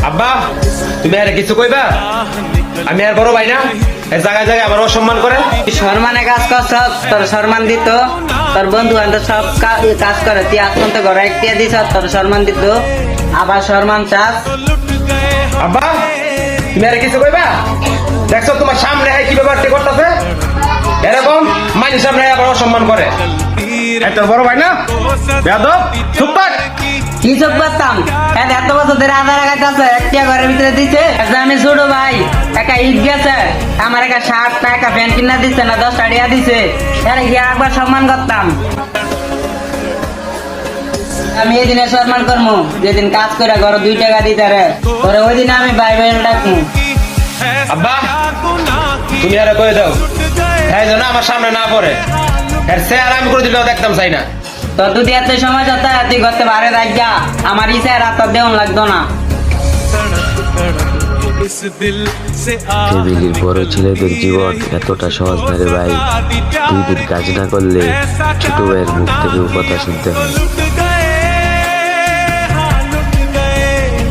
আব্বা তুমি আর কিছু কইবা? আমি আর বড় ভাই না, এই জায়গায় জায়গায় আমার অসম্মান করে। সম্মানে কাজ করছ, তোর সম্মান দিত, তোর বন্ধু বান্ধব সব কাজ করে, তুই আজ পর্যন্ত ঘরে একটা দিছ, তোর সম্মান দিত, আবার সম্মান চাস। আব্বা তুমি আর কিছু কইবা? দেখছো তোমার সামনে কি ব্যাপারটি করতেছে, এরকম মাইনের সামনে আবার অসম্মান করে। একটা বড় ভাই না, বেয়াদব, চুপ থাক। কি চোখ পারতাম, এত বছর ধরে আধার কাছে একটা ঘরের ভিতরে দিছে। আমি ছোট ভাই, একটা ঈদ গেছে, আমার একটা শার্ট না একটা প্যান্ট কিনা দিচ্ছে না, 10 টাকা দিছে, এর গিয়ে একবার সম্মান করতাম। আমি এই দিনে সম্মান করবো যেদিন কাজ করে ঘরে 2 টাকা দিতে রে, তোরে ওই দিনে আমি ভাই ভাই ডাকবো। আব্বা তুমি আর কয়ে দাও, হ্যাঁ যেন আমার সামনে না পড়ে, এর চেহারা আমি করে দিলেও দেখতাম চাই না। তোর যদি এত সময় যত তুই করতে পারে রাখা, আমার ইচ্ছা রাত দেওয়া লাগতো না। ফ্যামিলির বড় ছেলেদের জীবন এতটা সহজ না রে ভাই। 2 দিন কাজ না করলে ছোট ভাইয়ের মুখ থেকে কথা শুনতে হয়।